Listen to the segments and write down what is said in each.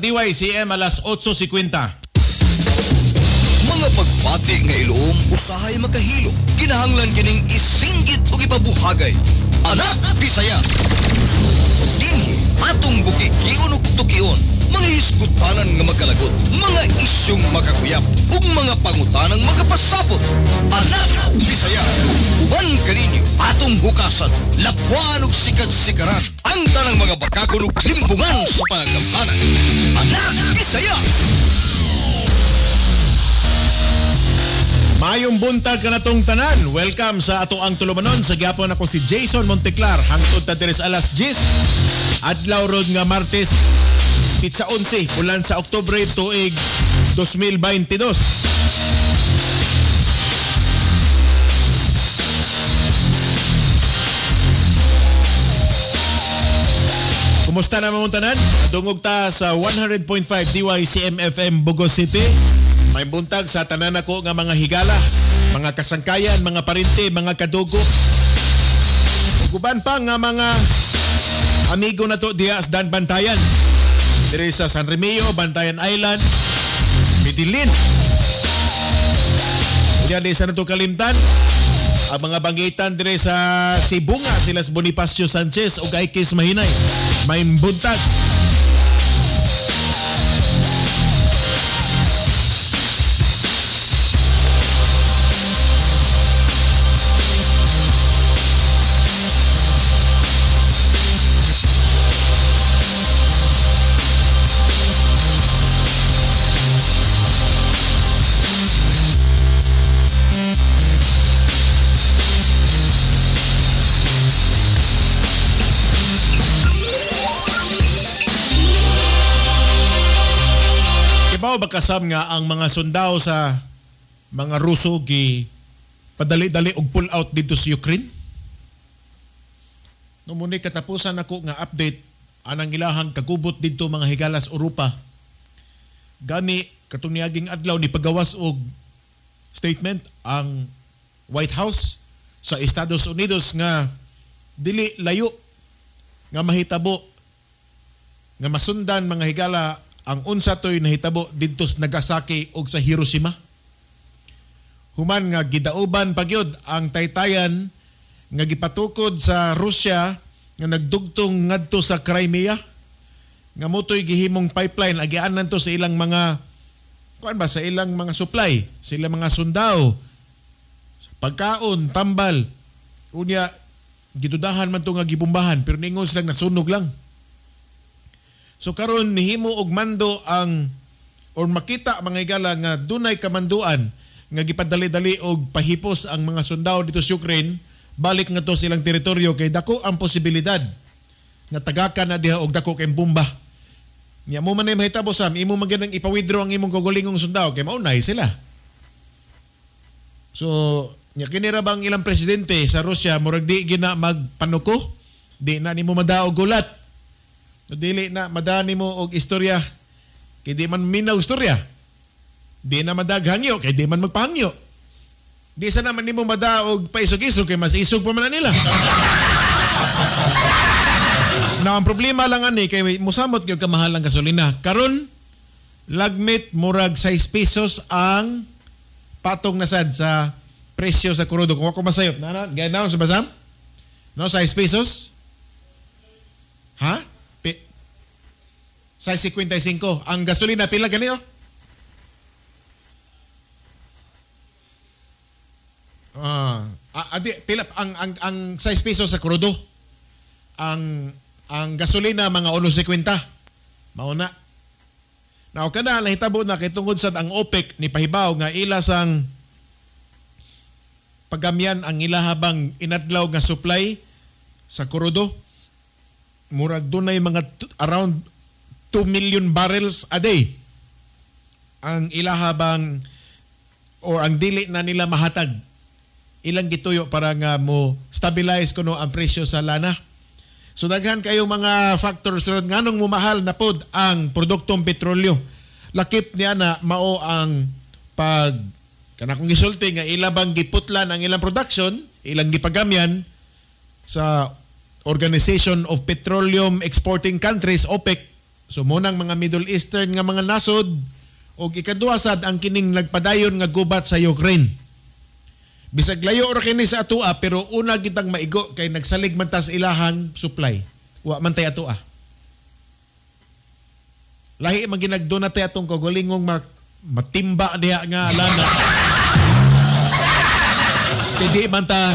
DYCM alas 8:50. Mga pagpati nga ilom, usahay makahilo. Kinahanglan kining isinggit o ipabuhagay. Anak Bisaya. Dinhi, atong buki kiyon ug tukiyon. Mga hisgutanan nga magkalagot, mga isyong makakuyap, ug mga pangutanang magapasapot. Anak Bisaya. Uban kaninyo, atong hukasan, labuan ug sikad-sikaran. Ang tanang mga bakakon ug limbungan sa pangagamhanan. Anak Bisaya. Mayong buntag kanatong tanan. Welcome sa ato ang tulumanon. Sa gyapon ako si Jason Monteclar. Hangtod ta diri sa alas 10. Adlaw rod nga Martes, Pitsa 11, bulan sa Oktubre tuig 2022. Kumusta na mga tanan? Dungog ta sa 100.5 DYCM FM Bugos City. May buntag sa tanan ako nga mga higala, mga kasangkayan, mga parinti, mga kadugo. Guban pa nga mga amigo na to diya sa Bantayan. Diri sa San Remio, Bantayan Island, Mitilin. Diya di sa nato kalimtan. Ang mga bangitan diri sa Sibunga, sila sa Bonifacio Sanchez o Gaikis Mahinay. May buntag. Bakasam nga ang mga sundao sa mga Ruso gi padali-dali og pull out dito sa Ukraine. No muni katapusan ako nga update anang ilahang kagubot dito mga higalas Europa. Gani katong niaging adlaw ni pagawas og statement ang White House sa Estados Unidos nga dili layo nga mahitabo nga masundan mga higala ang unsa toy nahitabo didto sa Nagasaki ug sa Hiroshima. Human nga gidauban pagyud ang taytayan nga gipatukod sa Russia nga nagdugtong ngadto sa Crimea nga motoy gihimong pipeline agianan to sa ilang mga sa ilang mga supply, sa ilang mga sundao, pagkaon, tambal. Unya gidudahan man to nga gibombahan pero ningon sila nasunog lang. So karon nihimo og mando ang or makita mga higala nga dunay kamanduan nga gipadali-dali og pahipos ang mga sundao dito sa Ukraine balik nga to silang teritoryo kay dako ang posibilidad nga tagakan na diha og dako kay bomba. Nya mo man ay mahitabo sam imo man ganang ipa-withdraw ang imong gugulingong sundao kay maunay sila. So nya kini ra bang ilang presidente sa Russia murag di gina magpanuko, di na nimo madaog gulat. Dili na madani mo og istorya kay di man minaw istorya. Di na madaghangyo kay di man magpahangyo. Di sa naman nimo madaog paisog-isog kay mas isog pa man nila. Na ang problema lang ani kay musamot gyud ka mahal ang gasolina. Karon lagmit murag 6 pesos ang patong nasad sa presyo sa krudo. Kung ako masayop na ganaw sa basam? No 6 pesos? Ha? Sa 55. Ang gasolina, pila ganito? Pila, ang 6 pesos sa krudo. Ang gasolina, mga 1.50. Mauna. Now, kada nahitabo na kitungod sa ang OPEC ni pahibaw nga ila sang pagamyan ang ilahabang inadlaw nga supply sa krudo. Murag dunay mga around 2 million barrels a day ang ilahabang o ang dili na nila mahatag ilang gituyo para nga mo stabilize kuno ang presyo sa lana. So daghan kayo mga factors ron nganong mumahal na pod ang produktong petrolyo. Lakip niya na mao ang pag kanakong gisulti nga ilabang giputlan ang ilang production, ilang gipagamyan sa Organization of Petroleum Exporting Countries, OPEC. So munang mga Middle Eastern nga mga nasod o ikaduha sad ang kining nagpadayon nga gubat sa Ukraine. Bisag layo ra kini sa atoa pero una kitang maigo kay nagsalig man ta sa ilahang supply. Wa man tay atoa. Lahi man ginagdona tay atong kagulingong matimba diha nga lana. Hindi man ta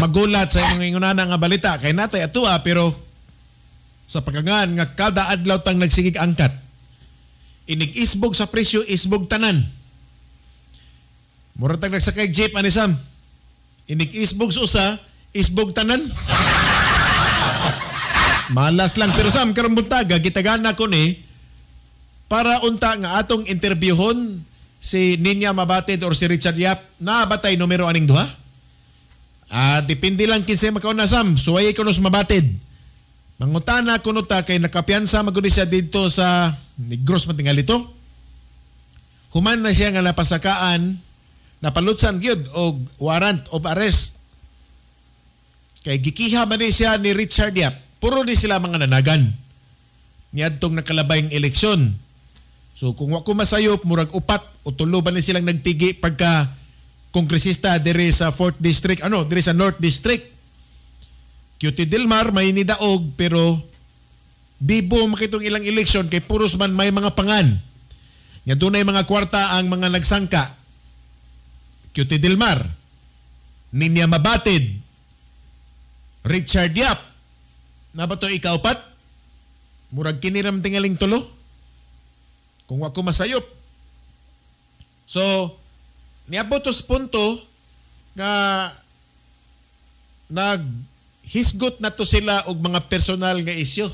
magulat sa mga ingunana nga balita kay natay atoa pero sa pagkangan nga kada adlaw tang nagsigig angkat. Inig-isbog sa presyo, isbog tanan. Mura tang nagsakay jeep ani Sam. Inig-isbog sa usa, isbog tanan. Malas lang pero Sam karon buntaga gitagana ko ni para unta nga atong interviewhon si Ninya Mabatid or si Richard Yap na batay numero aning duha. Depende lang kinsa makauna Sam. Suway ko nos Mabatid. Mangutana kuno ta kay nakapiyansa magud siya dito sa Negros Matingalito. Human na siya nga napasakaan, napalutsan gyud og warrant of arrest. Kay gikiha man ni siya ni Richard Yap. Puro ni sila mga nanagan. Niadtong nakalabayng eleksyon. So kung wa ko masayop murag upat o tulo ba ni silang nagtigi pagka kongresista diri sa 4th District, diri sa North District. QT Dilmar may nidaog pero bibo makitong ilang eleksyon kay puros man may mga pangan. Nga dunay mga kwarta ang mga nagsangka. QT Dilmar, Ninya Mabatid, Richard Yap. Na ba to ikaupat? Murag kiniram tingaling tulo. Kung wa ko masayop. So, niabot sa punto nga naghisgot na to sila og mga personal nga isyu.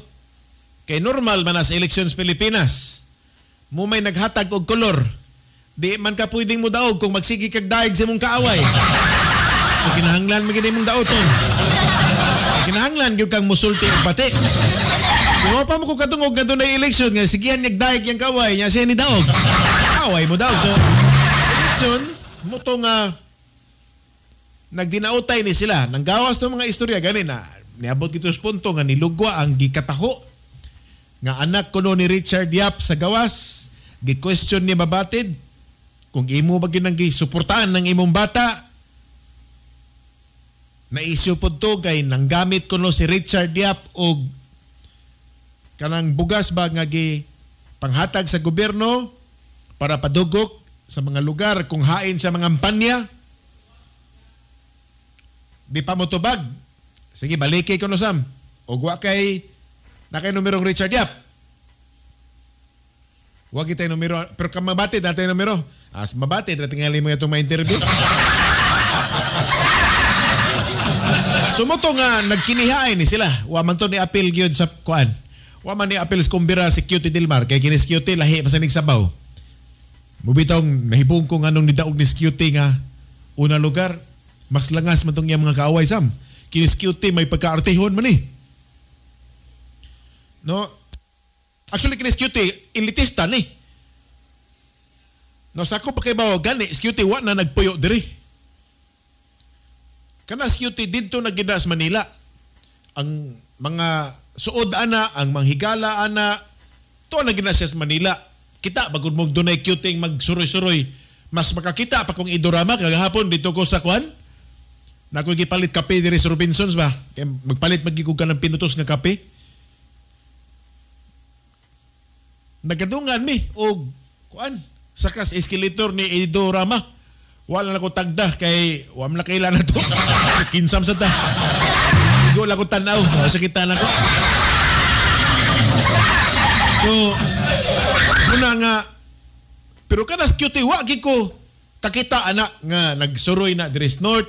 Kay normal man sa elections Pilipinas. Mo may naghatag og kolor. Di man ka pwedeng mo daog kung magsigi kag daig sa imong kaaway. So, kinahanglan mo gini mong daoton. Kinahanglan gyud kang musulti og pati. Kung pa mo ko katungog nga doon na eleksyon nga sigihan niyag daig yung kaway niya siya ni daog. Kaway mo daw. So, eleksyon mo to nga nagdinautay ni sila. Nang gawas ng mga istorya ganin na niabot kito sa punto nga nilugwa ang gikataho nga anak kuno ni Richard Yap sa gawas. Gi-question ni Mabatid kung imo ba ginang gisuportahan ng imong bata. Na-issue po to kay nanggamit kuno si Richard Yap og kanang bugas ba nga panghatag sa gobyerno para padugok sa mga lugar kung hain sa mga kampanya. Di pa mo tubag. Sige, baliki ko no Sam. O wa kay na kay numerong Richard Yap. Wag itay numero. Pero kang Mabatid natin numero. As Mabatid, tingali mo itong ma-interview. Sumoto nga nagkinihain ni sila. Wa man to ni appeal gyud sa kuan. Wa man ni appeal sa kumbira si QT Dilmar kay kinis QT lahi masanig sabaw. Mubitong nahibong ko nga nung nidaog ni QT nga una lugar mas langas man tong mga kaaway Sam. Kinis QT may pagkaartehon man ni. No. Actually kinis QT elitista ni. No sako pa kay bawo gani QT wa na nagpuyo diri. Kana QT dito na gid sa Manila. Ang mga suod ana, ang manghigala ana, to na gid sa Manila. Kita bagud mo dunay QT magsuroy-suroy. Mas makakita pa kung idorama kagahapon dito ko sa kwan. Nako gipalit kape diri sa Robinsons ba? Kay magpalit magigug ka ng pinutos nga kape. Nagadungan mi og kuan sakas escalator ni Idorama. Wala na ko tagda kay wala na kailan na to. Kinsam sa ta. Hindi wala ko tanaw. Sakita na ko. So, muna nga, pero kanas cute, wagi ko kakita anak nga nagsuroy na Dres North.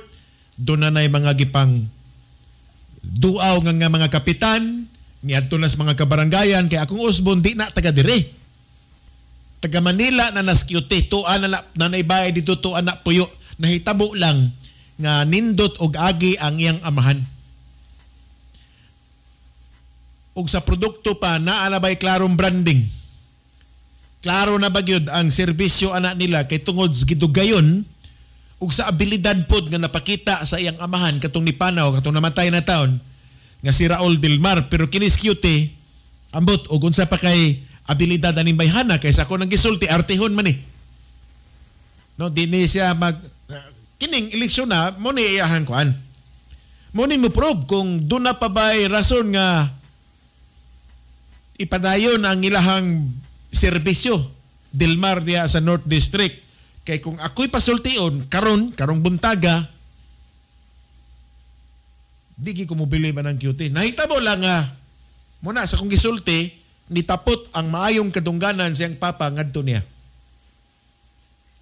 Doon na mga gipang duaw nga mga kapitan. Niadto na sa mga kabarangayan. Kaya akong usbon, di na taga dire. Taga Manila na naskiyute, tuan na naibay dito, tuan na puyo. Nahitabo lang nga nindot og agi ang iyang amahan. Og sa produkto pa, naanabay klarong branding. Klaro na bagyod ang serbisyo anak nila kay tungod gidugayon ug sa abilidad pod nga napakita sa iyang amahan katong ni Panaw, katong namatay na taon nga si Raul Dilmar. Pero kiniskiyute, ambot o unsa pa kay abilidad aning bayhana kaysa ako nang gisulti artihon man ni. No, dinhi siya kining eleksyon na mo ni iyahan kuan. Mo ni mo probe kung doon na pa ba'y rason nga ipadayon ang ilahang serbisyo Dilmar diya sa North District. Kay kung ako'y pasultion karong buntaga, di ko mobili man ang QT. Nahitabo lang nga muna sa kong gisulti nitapot ang maayong kadungganan siyang papa ngadto niya.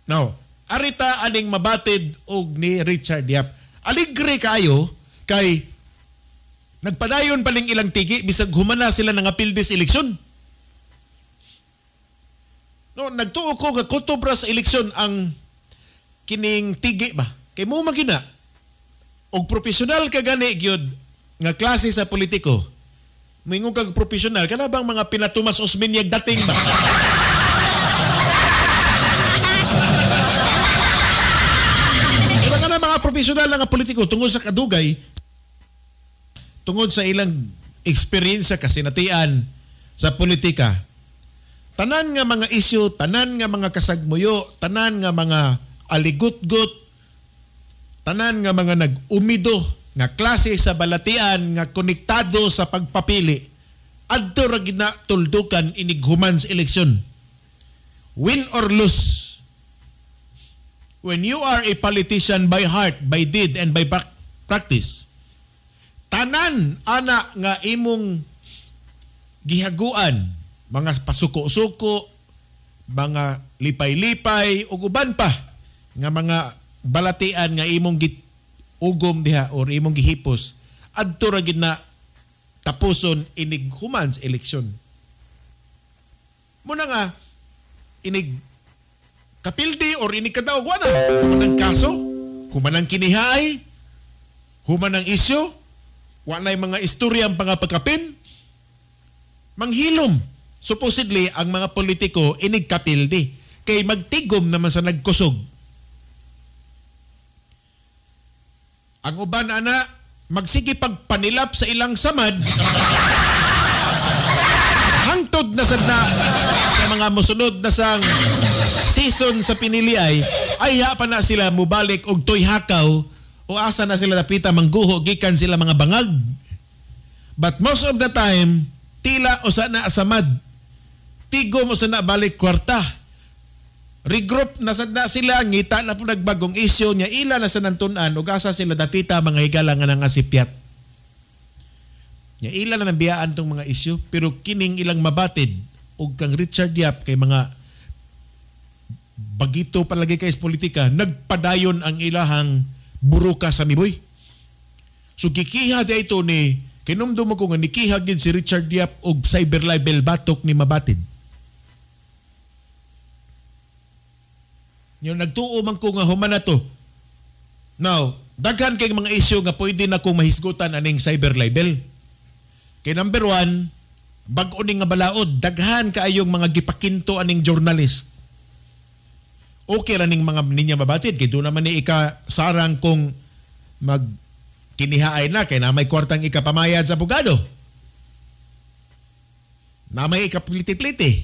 Now, arita aning mabatid og ni Richard Yap. Aligre kayo kay nagpadayon pa ning ilang tigi bisag humana sila ng appeal this election. No, nagtuo ko nga kutubra sa eleksyon ang kining tigi ba. Kay mo magina og profesional ka gani gyud nga klase sa politiko. Moingon kag profesional kana bang mga pinatumas Osmeña dating ba? Diba kana mga profesional nga politiko tungod sa kadugay, tungod sa ilang experience kasinatian sa politika. Tanan nga mga isyu, tanan nga mga kasagmuyo, tanan nga mga aligut-gut, tanan nga mga nag-umido nga klase sa balatian nga konektado sa pagpapili adto ra gina tuldukan inig human sa eleksyon. Win or lose. When you are a politician by heart, by deed, and by practice, tanan ana nga imong gihaguan, mga pasuko-suko, mga lipay-lipay, ug uban pa nga mga balatian nga imong ugom diha or imong gihipos adto ra gid na tapuson inig human sa eleksyon. Muna nga inig kapildi or inig kadaog wala human ang kaso, human ang kinihay, human ang isyu, wala mga istorya ang pangapagkapin, manghilom supposedly ang mga politiko inig kapildi kay magtigom naman sa nagkusog. Ang uban ana magsige pagpanilap sa ilang samad hangtod na sad na sa mga mosunod na sang season sa pinili ay pa na sila mubalik og toy hakaw o asa na sila napita mangguho gikan sila mga bangag. But most of the time tila o sana asamad tigom o sana balik kwarta. Regroup na sad na sila, ngita na po nagbagong isyo niya, ila na sa nantunan, o asa sila dapita mga higala nga ng asipyat. Niya, ila na nabiyaan tong mga isyo, pero kining ilang mabatid, o kang Richard Yap, kay mga bagito palagi kay sa politika, nagpadayon ang ilahang buruka sa miboy. So kikiha da ito ni, kinumdum ko nga, nikihagin si Richard Yap o cyber libel batok ni mabatid. Yung nagtuo man ko nga human na to. Now, daghan kay mga isyu nga pwede na kong mahisgutan aning cyber libel. Kay number 1, bag-o ning nga balaod, daghan kaayong mga gipakinto aning journalist. Okay ra ning mga ninya mabatid kay do naman ni sarang kung mag kinihaay na kay na may kwartang ikapamayad sa abogado. Na may ikapliti-pliti.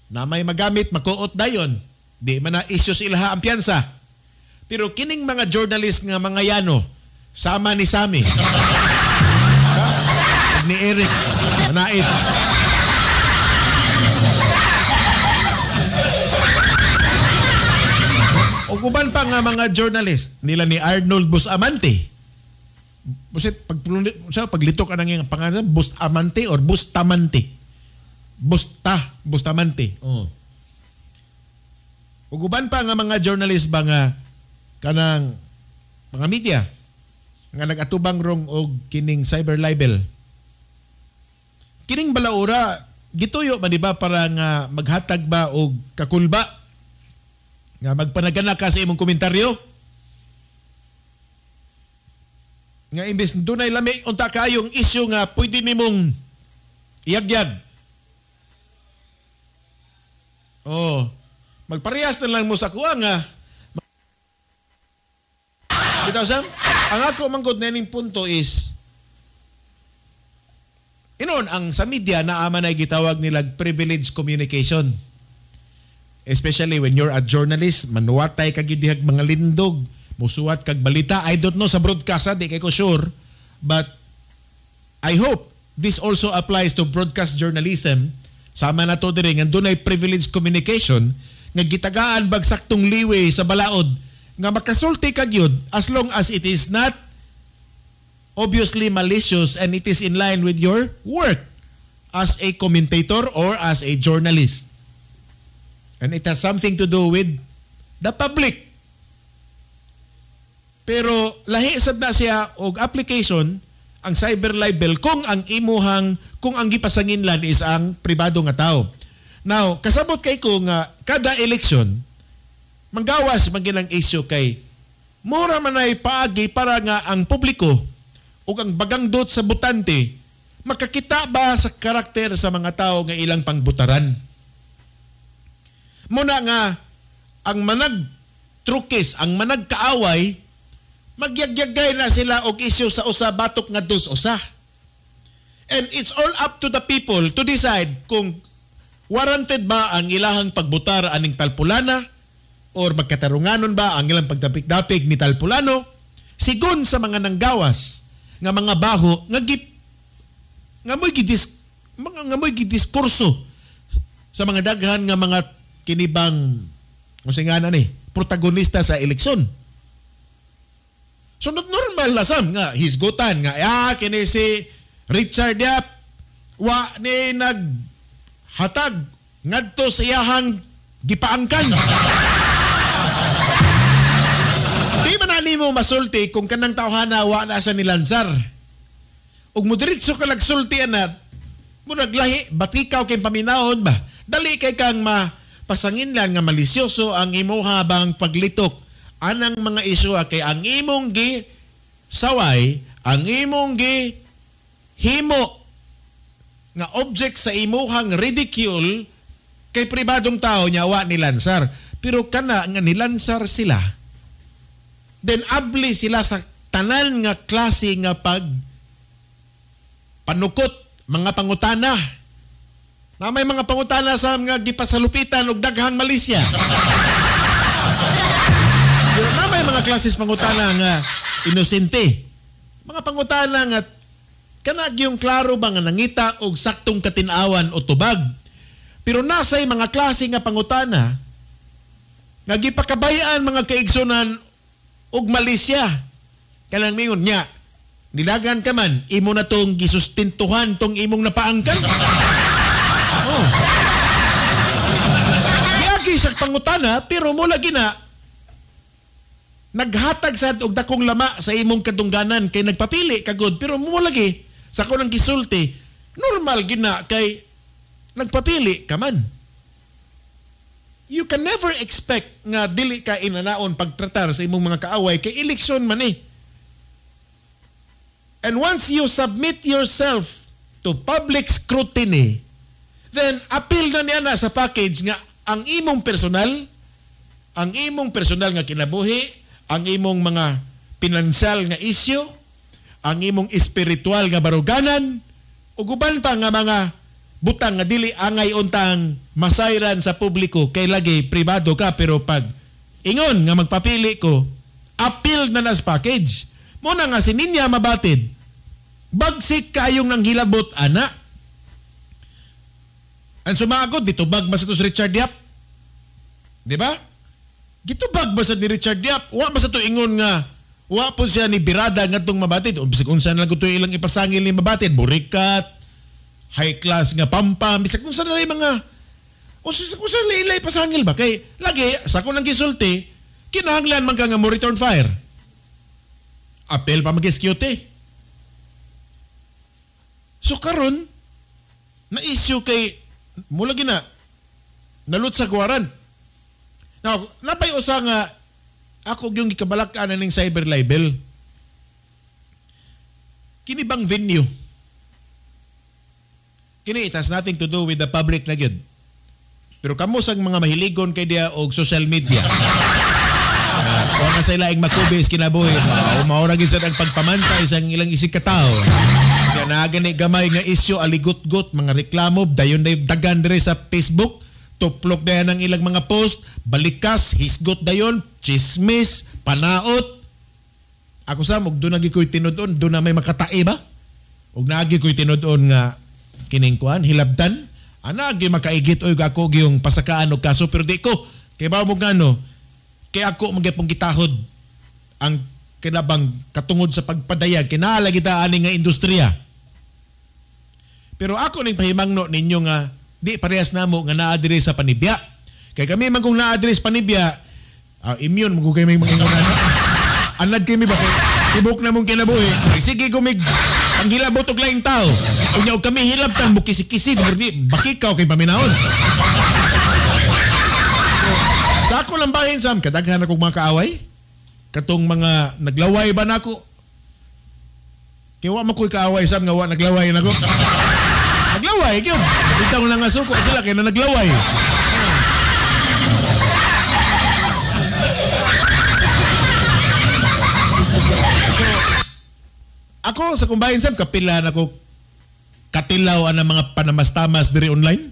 Na may magamit makuot dayon. Di man na issues ilaha ang piyansa. Pero kining mga journalist nga mga yano, sama ni Sammy, ni Eric, Nait. O kuban pa nga mga journalist, nila ni Arnold Bustamante. Busit, paglitok ka ng pangalan, Bustamante or Bustamante. Bustamante. Oh. Uguban pa nga mga journalist ba nga kanang mga media nga nagatubang rong og kining cyber libel. Kining balaura gituyo ba di ba para nga maghatag ba og kakulba nga magpanagana ka sa imong komentaryo? Nga imbes dunay lami unta kayong issue nga pwede nimong iyagyag. Oh. Magparehas na lang mo sa kuha nga. Bitaw Sam, ang ako manggod na ining punto is Hinon, ang sa media naaman ay gitawag nilang privileged communication. Especially when you're a journalist, manuwatay kag dihag mga lindog, musuwat kag balita. I don't know sa broadcast, di kay ko sure, but I hope this also applies to broadcast journalism. Sama na to diri nga dunay privileged communication nga gitagaan bag saktong liway sa balaod nga makasulti kag yun as long as it is not obviously malicious and it is in line with your work as a commentator or as a journalist. And it has something to do with the public. Pero lahi sad na siya og application ang cyber libel kung ang gipasanginlan is ang pribado nga tao. Now, kasabot kay ko nga kada eleksyon manggawas maging ang issue kay mura man ay paagi para nga ang publiko ug ang bagangdot sa botante makakita ba sa karakter sa mga tao nga ilang pangbutaran. Muna nga ang manag-trukis, ang managkaaway, magyagyagay na sila og issue sa usa batok nga dos usa. And it's all up to the people to decide kung warranted ba ang ilahang pagbutar aning talpulana or magkatarunganon ba ang ilang pagdapig-dapig ni talpulano sigon sa mga nanggawas nga mga baho nga mo'y gidiskurso sa mga daghan nga mga kinibang protagonista sa eleksyon. So normal na sam nga hisgutan nga kini si Richard Yap wa ni naghatag ngadto sa iyahang gipaangkan. Di man ani mo masulti kung kanang tawhana wa na sa nilansar. Ug mo diretso ka nagsulti na mo naglahi batikaw kay paminahon ba? Dali kay kang mapasanginlan nga malisyoso ang imo habang paglitok anang mga isyu kay ang imong gi saway, ang imong gi himo nga object sa imuhang ridicule kay pribadong tao niya wa nilansar. Pero kana nga nilansar sila, then abli sila sa tanan nga klase nga panukot mga pangutana. Na may mga pangutana sa nga gipasalupitan og daghang Malaysia. Na may mga klases pangutana nga inosente. Mga pangutana nga kanag yung klaro ba nga nangita og saktong katinawan o tubag. Pero nasay mga klase nga pangutana nga gipakabayaan mga kaigsunan og Malaysia. Kanang mingon niya, nilagan ka man, imo na tong gisustintuhan tong imong napaangkan. Oh. Giyagi sa pangutana, pero mula gina, naghatag sad og dakong lama sa imong kadungganan kay nagpapili kagod, pero mula lagi, sa kunang gisulti, normal gina kay nagpapili ka man. You can never expect nga dili ka inanaon pagtratar sa imong mga kaaway kay eleksyon man eh. And once you submit yourself to public scrutiny, then appeal na niya na sa package nga ang imong personal nga kinabuhi, ang imong mga pinansyal nga issue, ang imong espiritual nga baruganan, ug uban pa nga mga butang nga dili angay untang masayran sa publiko kay lagi pribado ka, pero pag ingon nga magpapili ko, appeal na nas package. Muna nga sininya mabatid, bagsik kayong nang hilabot ana. Ang sumagod dito bag ba sa to Richard Yap? Di ba? Gitubag ba sa ni Richard Yap? Wa ba sa to ingon nga wa po siya ni birada ngadtong mabatid? O bisag unsa na lang to ilang ipasangil ni mabatid, burikat, high class nga pampam, bisag unsa na mga unsa ilay pasangil ba kay lagi sa ko nang gisulti kinahanglan man ka nga mo return fire. Apel pa mag-execute. So karon na issue kay mula gina nalut sa warrant. Now, napay usa nga ako yung gikabalak-an ning cyber libel. Kini bang venue? Kini it has nothing to do with the public na gyud. Pero kamo sang mga mahiligon kay dia og social media. Kung nga sa ilaing makubis kinabuhi, maura gid sa ang pagpamantay sa ilang isig ka tao. Nga na gani gamay nga isyo aligot-got mga reklamo dayon dagan dire sa Facebook. Tuplok dayon ang ilang mga post, balikas, hisgot dayon, chismis, panaot. Ako sa og doon nagi ko'y tinudon, doon na may makatae ba? Og nagi ko'y tinudon nga kining kuan hilabtan. Ana gi makaigit oy ako gyung pasakaan og kaso pero di ko kay ba mo ngano kay ako magyapong gitahod ang kinabang katungod sa pagpadayag kinahanglan kita ani nga industriya. Pero ako ning pahimangno ninyo nga di parehas namo nga naa diri sa panibya. Kay kami man kung naa diri sa panibya, immune mo kay may mga anad kami ba kay ibok na mong kinabuhi. Sige gumig panghilabot og laing tao. Unya og kami hilabtan mo kisi-kisi di bakikaw kay paminaon. Sa ako lang bahin sam kadaghan akong mga kaaway. Katong mga naglaway ba nako? Kaya wa man ko'y kaaway sam nga wa naglaway nako. Naglaway gyud. Bitaw na nga suko sila kay na naglaway. Ako sa kumbahin sam kapila nako katilaw ang mga panamastamas diri online.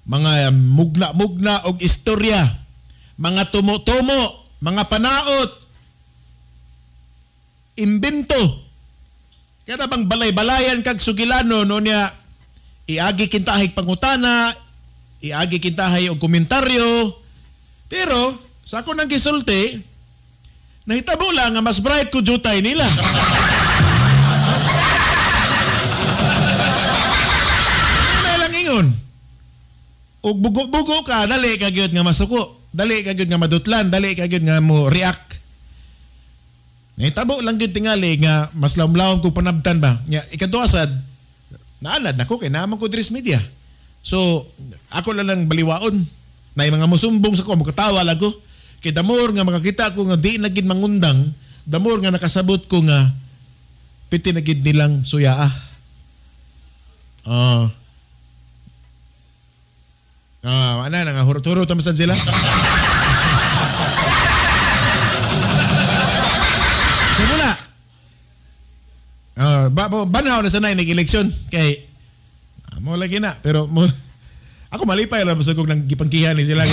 Mga mugna-mugna og istorya, mga tumo-tumo, mga panaot, imbento. Kaya bang balay-balayan kag sugilano no niya iagi kintahay pangutana, iagi kintahay og komentaryo. Pero sa ako nang gisulti, nahitabo lang nga mas bright ko jutay nila. Ano lang ingon? Og bugo-bugo ka, dali ka gyud nga masuko. Dali ka gyud nga madutlan, dali ka gyud nga mo react. Nahitabo lang gyud tingali nga mas lawom-lawom kung panabtan ba. Nya ikaduha sad naanad nako kay naman ko diri sa media. So ako lang baliwaon. Nay mga musumbong sa ko, makatawa lang ko. Kay damor nga makakita ko nga di na gid mangundang, damor nga nakasabot ko nga piti na gid nilang suyaa. Ana nga hurot-hurot tamasan sila. Simula. Banaw na sanay nag-eleksyon kay mo lagi na pero mo ako malipay lang sa kog nang gipangkihan ni sila.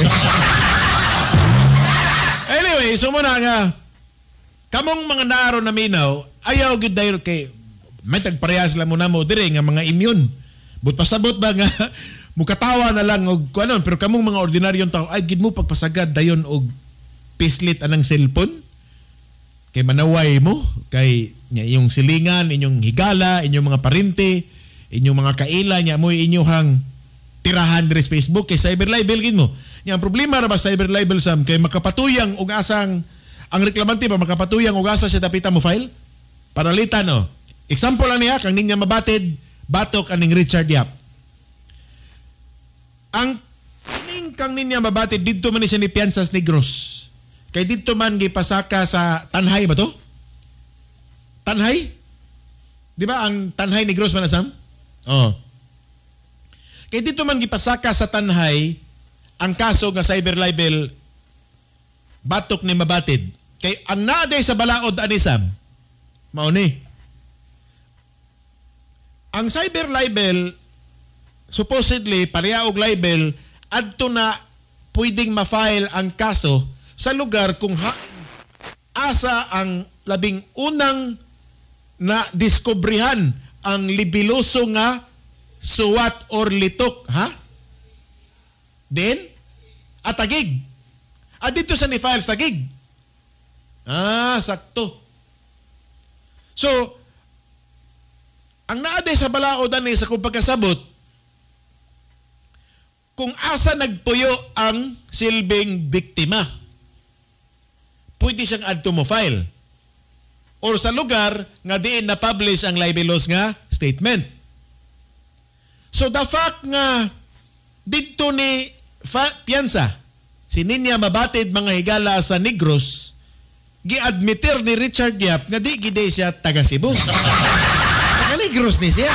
Anyway, so muna nga kamong mga naaro na minaw ayaw gid dayon kay may tagparehas lang mo namo dire nga mga immune. But pasabot ba nga mukatawa na lang og kuanon pero kamong mga ordinaryong tao ay gid mo pagpasagad dayon og pislit anang cellphone kay manaway mo kay inyong silingan, inyong higala, inyong mga parente, inyong mga kaila nya mo inyong tirahan diri sa Facebook kay cyber libel gid mo. Nya ang problema ra ba cyber libel sam kay makapatuyang og asang ang reklamante ba makapatuyang og asa siya dapita mo file para litan no. Example lang niya kang ninya mabatid batok aning Richard Yap. Ang kang ninya mabatid didto man ni siya ni Piansas Negros. Kay didto man gipasaka sa Tanhay ba to? Tanhay? Di ba ang Tanhay Negros man asam? Oh. Kay dito man gipasaka sa Tanhay ang kaso nga cyber libel batok ni mabatid. Kay ang naaday sa balaod anisam mao ni. Ang cyber libel supposedly pareha og libel adto na pwedeng ma-file ang kaso sa lugar kung asa ang labing unang na diskubrihan ang libiloso nga suwat or litok, ha? Then, tagig. Dito sa ni-files tagig. Sakto. So, ang naaday sa balaod ani sa kung pagkasabot, kung asa nagpuyo ang silbing biktima, pwede siyang add to mo file. Or sa lugar nga diin na-publish ang libelous nga statement. So the fact nga dito ni Piansa, si Ninya mabatid mga higala sa Negros, gi-admitir ni Richard Yap nga di gide siya taga Cebu. Taga Negros ni siya.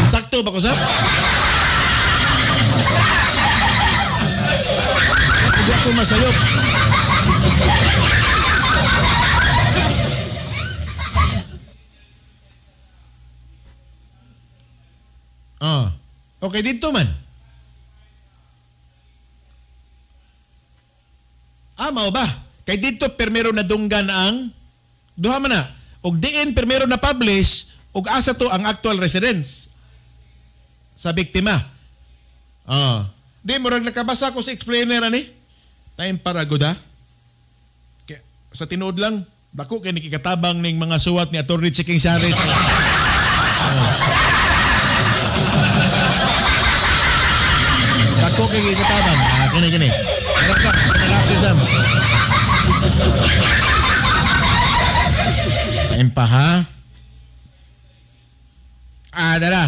Sakto ba ko sa? Hindi ako masayop. Okay, dito man. Mao ba? Kay dito permero na dunggan ang duha man na. Og diin permero na publish og asa to ang actual residence sa biktima. Di mo rag nakabasa ko sa explainer ani. Time para gud ha. Sa tinuod lang, dako kay nikikatabang ning mga suwat ni Atty. Chiking Shares. Dako kay nikikatabang. Kini. Harap ka, kalapsi Sam. Time pa ha. Dara.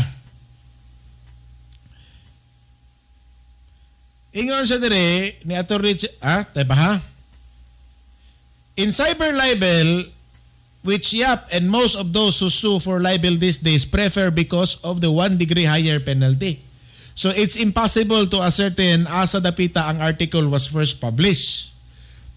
Ingon siya dire ni Atty. Tayo pa ha? In cyber libel, which YAP and most of those who sue for libel these days prefer because of the 1 degree higher penalty. So it's impossible to ascertain asa dapita ang article was first published.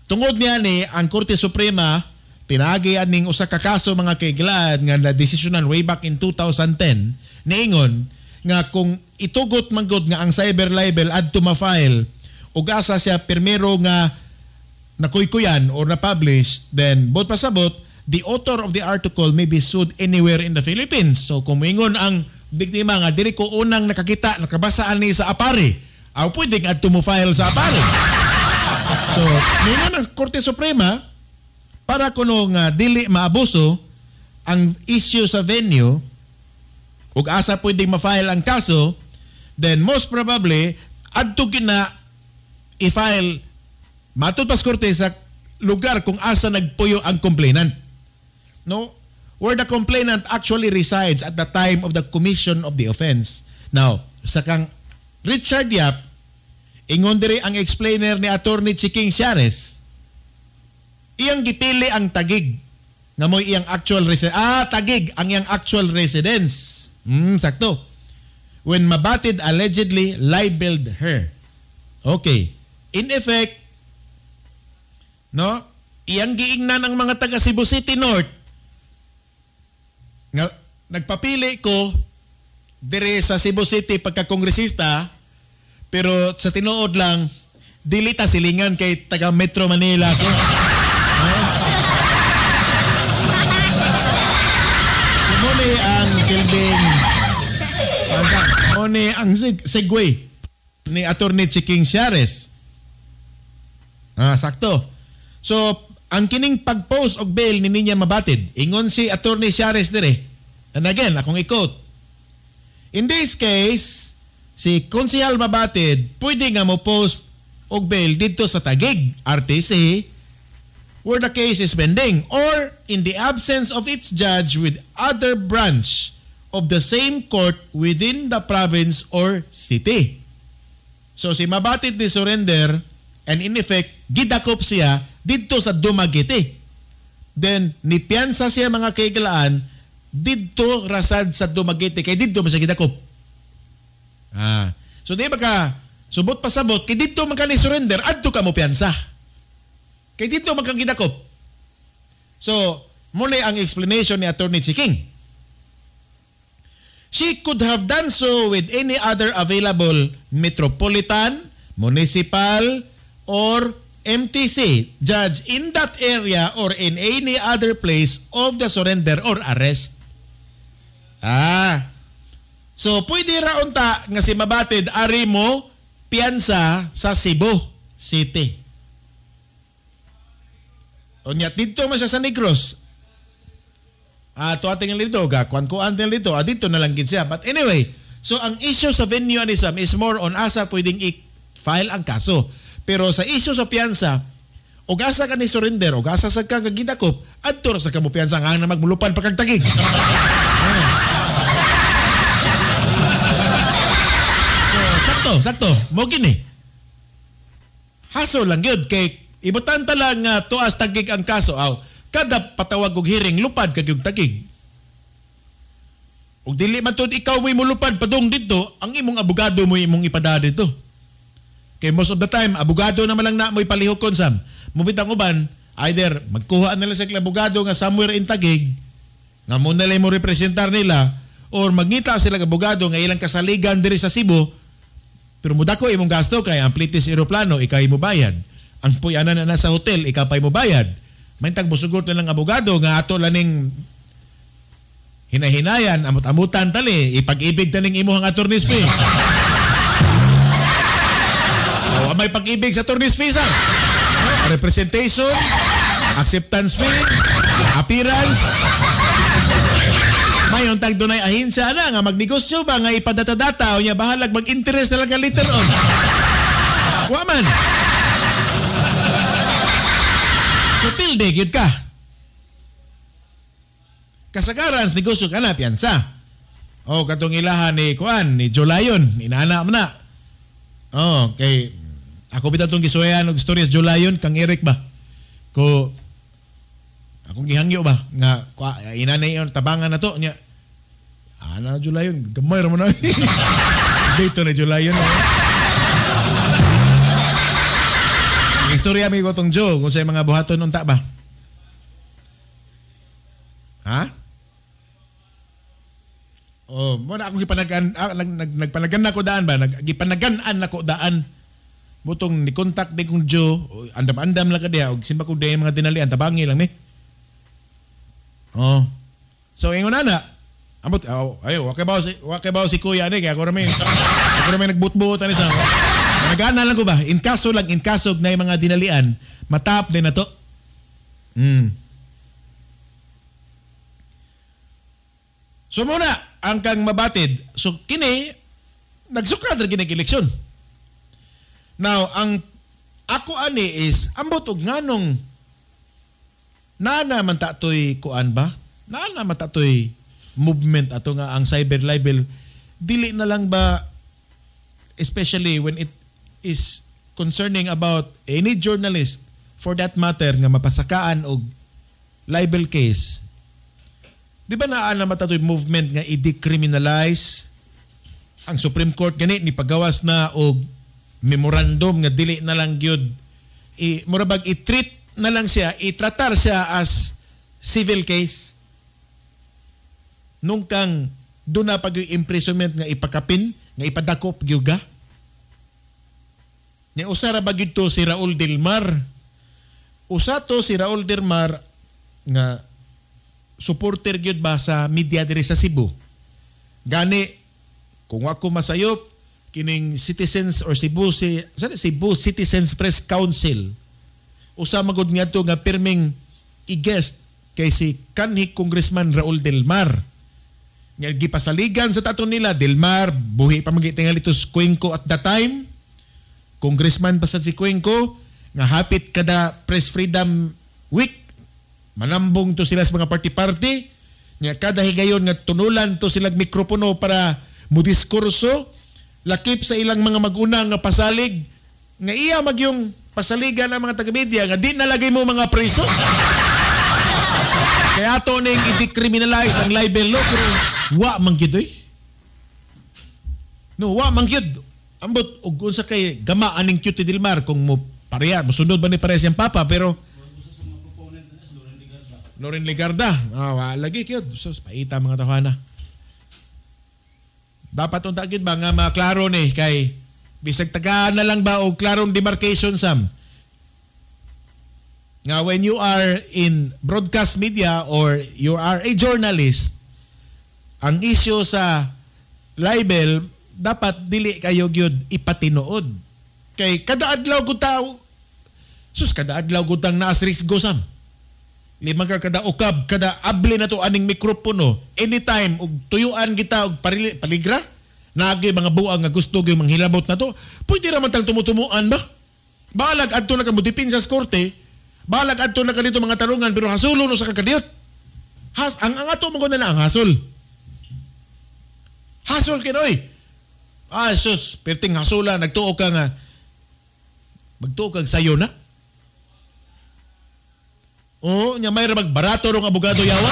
Tungod niya ni ang Korte Suprema pinagian ning usa ka kaso mga kaiglan nga na desisyonan way back in 2010 niingon nga kung itugot manggod nga ang cyber libel adto ma-file ug asa siya permero nga nakuykuyan or na-publish, then both pasabot, the author of the article may be sued anywhere in the Philippines. So kung ingon ang biktima nga dili ko unang nakakita nakabasa ani sa Apare, pwede nga adto mo file sa Apare. So ningon ang Korte Suprema para kuno nga dili maabuso ang issue sa venue ug asa pwedeng ma-file ang kaso, then most probably adto gina i-file matud pas korte sa lugar kung asa nagpuyo ang complainant. No? Where the complainant actually resides at the time of the commission of the offense. Now, sa kang Richard Yap, ingon diri ang explainer ni Atty. Chiking Shares, iyang gipili ang Taguig nga mo iyang actual residence. Taguig ang iyang actual residence. Sakto. When Mabatid allegedly libeled her. Okay. In effect, no, iyang giingnan ang mga taga Cebu City North nga nagpapili ko dire sa Cebu City pagka-kongresista, pero sa tinuod lang dili ta silingan kay taga Metro Manila ko. Muni ang silbing muni ang segue ni Atty. Chiking Shares. Sakto. So, ang kining pag-post og bail ni Ninya Mabatid, ingon si Atty. Shares dire. And again, akong i-quote. In this case, si Konsehal Mabatid pwede nga mo post og bail dito sa Taguig, RTC, where the case is pending, or in the absence of its judge with other branch of the same court within the province or city. So si Mabatid ni surrender, and in effect, gidakop siya dito sa Dumaguete. Then, nipiyansa siya mga kaigalaan dito rasad sa Dumaguete, kay dito siya gidakop. So di ba ka, subot pasabot, kay dito man ka ni surrender, adto ka mo piyansa. Kay dito man ka gidakop. So, muna ang explanation ni Atty. Chiking. She could have done so with any other available metropolitan, municipal, or MTC judge in that area or in any other place of the surrender or arrest. So pwede ra unta nga si Mabatid ari mo piyansa sa Cebu City. Unya dito man siya sa Negros. Tuating dito, kuan dito, dito na lang gid siya. But anyway, so ang issue sa venue anisam is more on asa pwedeng i-file ang kaso. Pero sa issue sa piyansa, o asa ka ni surrender, o asa sa kagidakop, adto sa kamo piyansa nga na magmulupan pa kag Taguig. So, sakto. Mo gini. Haso lang yun. Kay ibutan talang tuas Taguig ang kaso. Kada patawag og hearing, lupad kag yung Taguig. Ug dili man tud ikaw mo mulupad padung dito, ang imong abogado mo imong ipada dito. Kay most of the time, abogado naman lang na mo ipalihokon sam. Mubitang uban, either magkuha nila sa abogado nga somewhere in Taguig, nga mo nila mo representar nila, or magngita sila ng abogado nga ilang kasaligan diri sa Cebu, pero mudako imong gasto kay ang plitis eroplano ikay mo bayad. Ang puyanan na sa hotel ikapay mo bayad. Maintag musugot na lang abogado nga ato laning hinahinayan, amut-amutan tali, ipag-ibig taling imuhang attorney's fee. May pag-ibig sa attorney's fee sa representation, acceptance fee, appearance. Mayon tag dunay ahinsya na nga magnegosyo ba nga ipadata-data o nya bahalag mag-interest na lang ka later on. Wa man. So pilde gyud ka. Kasagaran negosyo ka na piyansa. O katong ilahan ni Kuan ni Jolayon, inana mo na. Oh, kay ako bitan tong gisuyan og stories Jolayon kang Eric ba. Ko akong gihangyo ba nga inanay yon tabangan na to nya. Ana Jolayon, gamay ra mo na. Dito na Jolayon. Istorya mi ko tong Jo kung sa mga buhaton unta ba. Ha? Oh, mo na akong gipanagan nagpanagan na ko daan ba? Nagipanagan-an na ko daan. Butong ni contact di kong Jo, andam-andam lang ka diha og simba ko day mga dinalian tabangi lang ni. Oh. So ingon na. Ambot ayo, wa kay bawo si Kuya ni kay ako ra may nagbutbuot ani sa. Nagana lang ko ba? In kaso na yung mga dinalian, matap din na to. So muna, ang kang mabatid. So kini, nagsukad rin kinag-eleksyon. Now, ang ako ani is, ambot og nganong nana man tatoy kuan ba? Nana man tatoy movement ato nga ang cyber libel. Dili na lang ba, especially when it is concerning about any journalist for that matter nga mapasakaan og libel case. Di ba naa na matatoy movement nga i-decriminalize ang Supreme Court gani ni pagawas na og memorandum nga dili na lang gyud murabag i-treat na lang siya, i-tratar siya as civil case. Nung kang doon na pag yung imprisonment nga ipakapin, nga ipadakop gyud ga. Nya usa ra bagid to si Raul Delmar. Usa to si Raul Delmar nga supporter gyud ba sa media diri sa Cebu. Gani kung ako masayop kining Citizens or Cebu Citizens Press Council. Usa magud ngadto nga pirming i-guest kay si kanhi Congressman Raul Delmar. Nga gipasaligan sa taton nila Delmar buhi pa magitingali to Cuenco at the time. Congressman pa sa si Cuenco nga hapit kada Press Freedom Week manambong to sila sa mga party-party nga kada higayon nga tunulan to silang mikropono para mudiskurso lakip sa ilang mga mag-una nga pasalig nga iya magyong pasaligan ang mga taga-media nga di nalagay mo mga preso. Kaya ato ning i-decriminalize ang libel law pero wa man gyud oy. No, wa man gyud. Ambot og unsa kay gama aning cute Dilmar kung mo pareha, mosunod ba ni pareha siyang papa pero Loren Ligarda. Wa lagi gyud. So paita mga tawhana. Dapat unta gyud ba nga maklaro ni kay bisag tagaan na lang ba og klarong demarcation sam. Nga when you are in broadcast media or you are a journalist, ang issue sa libel dapat dili kayo gyud ipatinuod. Kay kada adlaw gud tao. Kada adlaw gud tang naas risgo sam. Lima ka kada ukab, kada abli na to aning mikropono. Anytime og tuyuan kita og paligra, nagi mga buang nga gusto gyud manghilabot na to. Pwede ra man tang tumutumuan ba? Balag adto na kamudipin sa korte. Balag adto na kanito mga tarungan pero hasulo no sa kakadiyot. Ang ato mo na ang hasol. Hasol kinoy. Sus, perting hasula, nagtuo ka nga. Magtuo kang sayo na. Oo, nya may rabag barato rong abogado yawa.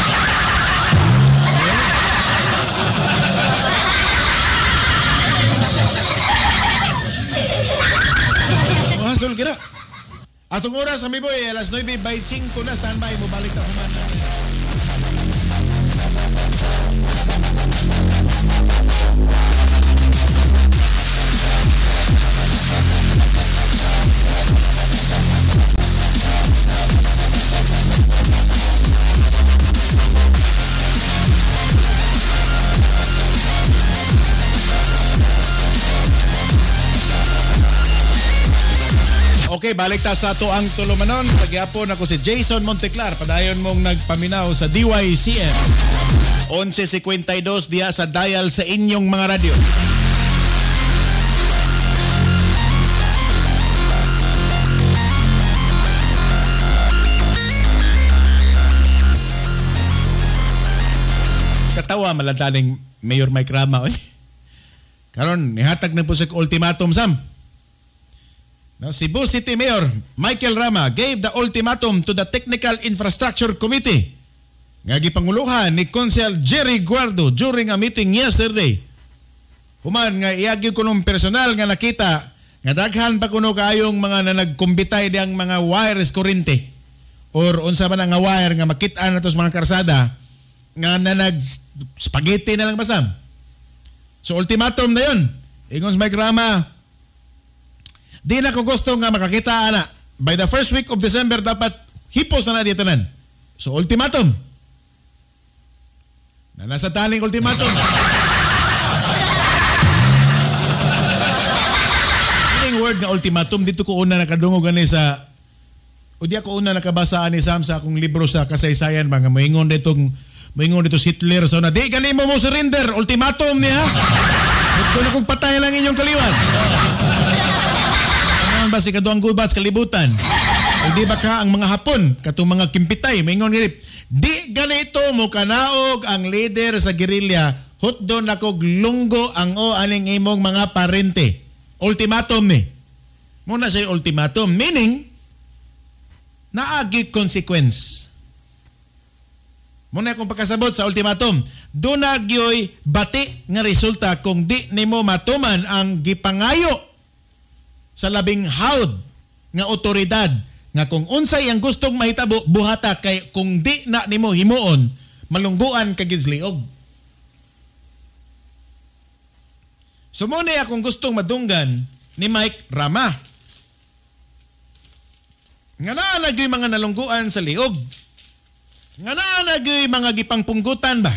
Hasol kira. Atong oras, kami boy, alas 9:25 na, standby, mo balik na kumana. Okay, balik ta sa ato ang tulumanon. Pagyapon ako si Jason Monteclar. Padayon mong nagpaminaw sa DYCM 11:52 diya sa dial sa inyong mga radyo. Katawa maladaling Mayor Mike Rama. Karon nihatag na po sa ultimatum, Sam. Now, Cebu City Mayor Michael Rama gave the ultimatum to the Technical Infrastructure Committee nga gipanguluhan ni Council Jerry Guardo during a meeting yesterday. Human nga iagi ko nung personal nga nakita nga daghan pa kuno kaayong mga nagkumbitay diyang mga wires kurente or unsa man nga wire nga makit-an nato sa mga karsada nga nag spaghetti na lang basam. So ultimatum na yun. Ingon si Mike Rama, di na ko gusto nga makakita ana. By the first week of December dapat hipos na dito nan. So ultimatum. Na nasa taling ultimatum. Yung word nga ultimatum dito ko una nakadungog ani sa o di ako una nakabasa ani Sam sa akong libro sa kasaysayan mga moingon dito Hitler so na di gani mo surrender ultimatum niya. Gusto kong patay lang inyong kaliwat. Ba si kaduang gulbats kalibutan. Hindi ba ka ang mga Hapon, katong mga kimpitay, maingon gilip, di ganito mo kanaog ang leader sa gerilya, hutdo na kog lunggo ang aning imong mga parente. Ultimatum ni. Muna siya ultimatum, meaning, naagi consequence. Muna akong pagkasabot sa ultimatum, doon nagyoy bati nga resulta kung di nimo matuman ang gipangayo sa labing hawd nga otoridad nga kung unsay ang gustong mahitabo buhata kay kung di na nimo himuon malungguan kag gizliog. Sumuni akong gustong madunggan ni Mike Rama. Nga naanagay mga nalungguan sa liog. Nga naanagay mga gipangpunggutan ba?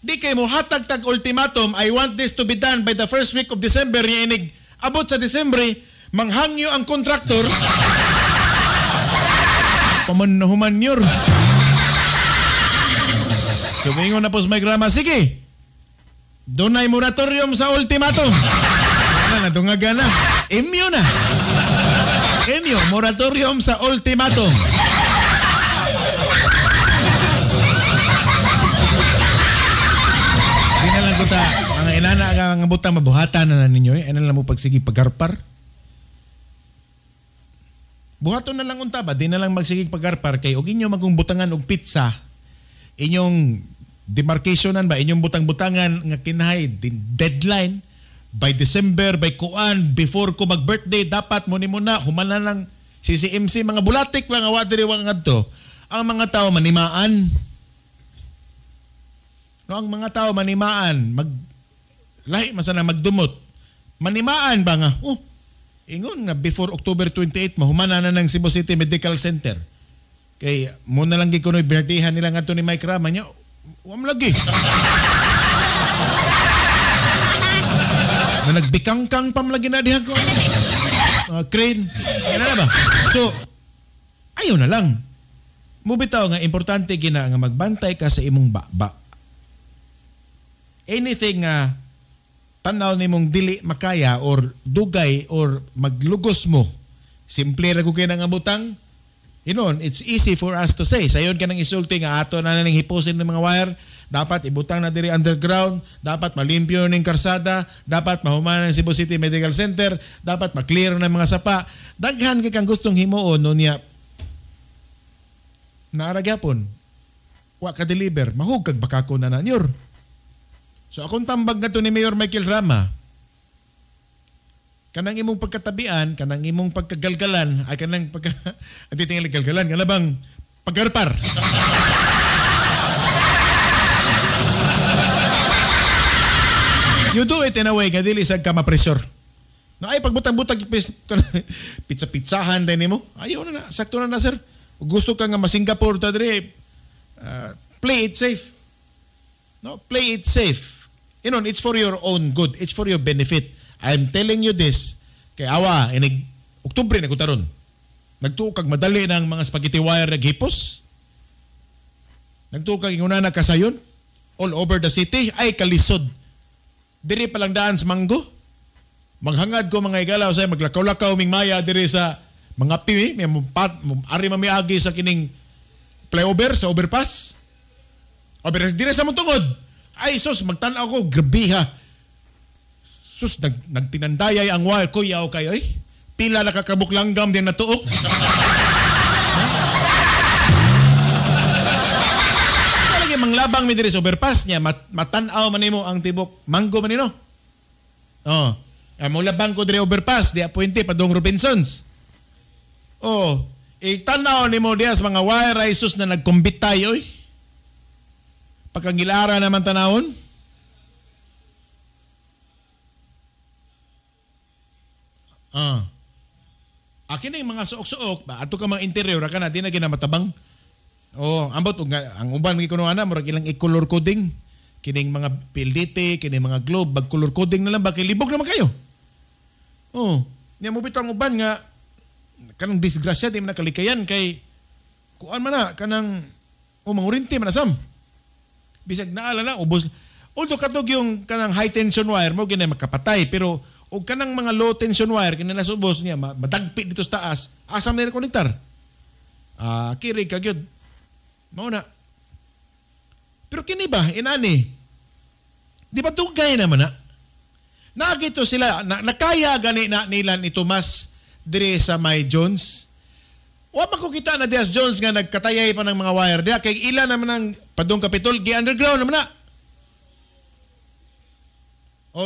Di kay mo hatag tag ultimatum, I want this to be done by the first week of December niya inig abot sa Disyembre, manghangyo ang kontraktor. Pamanhuman yun. Sumingon na po sa Mike Rama, sige, doon ay moratorium sa ultimatum. Nadungaga na. Imyo na. Imyo, moratorium sa ultimatum. Di na lang ko ta. Mga inana nga butang mabuhatan na ninyo ano lang mo pagsigi paggarpar. Buhaton na lang unta ba, di na lang magsigig paggarpar kay og inyo magong butangan og pizza. Inyong demarcationan ba, inyong butang-butangan nga kinahay deadline by December, by kuan, before ko mag-birthday, dapat mo ni muna humana ng CCMC, mga bulatik, mga wadiri, mga ngadto. Ang mga tao manimaan. No, ang mga tao manimaan, lahi masana magdumot. Manimaan ba nga? Ingon nga before October 28 mahumana na ng Cebu City Medical Center. Kay mo na lang gikunoy birthdayan nila ngadto ni Mike Rama nya. Wam lagi. Na nagbikangkang pamlagi na diha ko. Crane. Ano ba? So ayo na lang. Mubitaw nga importante gina nga magbantay ka sa imong baba. Anything tanaw ni mong dili makaya or dugay or maglugos mo, simple ra ko kay nga butang. It's easy for us to say. Sayon ka nang isulti nga ato na nang hipusin ng mga wire, dapat ibutang na diri underground, dapat malimpyo ning karsada, dapat mahuman ng Cebu City Medical Center, dapat maklear ng mga sapa. Daghan kay kang gustong himuon no niya. Naaragyapon. Wa ka deliver, mahug kag bakako na nanyor. So akong tambag nga to ni Mayor Michael Rama, kanang imong pagkatabian, kanang imong pagkagalgalan, ay kanang atitingin galgalan, kana bang paggarpar. You do it in a way nga dili sad ka ma-pressure. No, ay pagbutang-butang pizza-pizzahan din mo. Ayaw na, sakto na sir. Gusto ka nga ma-Singapore ta dire, play it safe. No, play it safe. It's for your own good. It's for your benefit. I'm telling you this. Kay awa, Oktubre na kutaron. Nagtuo kag madali ng mga spaghetti wire naghipos. Nagtuo kag inguna na kasayon all over the city ay kalisod. Diri pa lang daan sa Manggo. Maghangad ko mga igalaw say maglakaw-lakaw ming maya diri sa mga piwi, may ari mamiagi sa kining flyover sa overpass. Overpass dire sa mong ay sus magtan-aw ko grabe ha. Sus nagtinandayay ang wire ko yaw kayo ay. Pila nakakabuklanggam din natuok. Lagi manglabang mi diri sa overpass niya matan-aw man nimo ang tibok Manggo man nino. Oh, mo labang ko diri overpass di appointe padong Robinsons. Oh, tanaw nimo diya sa mga wire ay sus na nagkumbitay oy. Pagkangilara naman tanawon. Akin na yung mga suok-suok, ato ka mga interior, ka na, di na ginamatabang. Ambot, ang uban, mga kunuha na, marag ilang i-color coding. Kining mga PLDT, kining mga globe, bag-color coding na lang, bakit libog naman kayo? Niya mo bito ang uban nga, kanang disgrasya, di man nakalikayan, kay, kuan man na, kanang, mangurinti man asam. Bisag naala na, ubos. Although katog yung kanang high tension wire, mo ginay makapatay, pero, o kanang mga low tension wire kina nasubos niya madagpi dito sa taas asam na konektar kiri ka gyud mao na pero kini ba inani di ba tugay naman na nakito sila nakaya gani na nila ni Tomas dire sa May Jones wa man ko kita na Diaz Jones nga nagkatayay pa ng mga wire diha kay ila naman ang padung kapitol gi underground naman na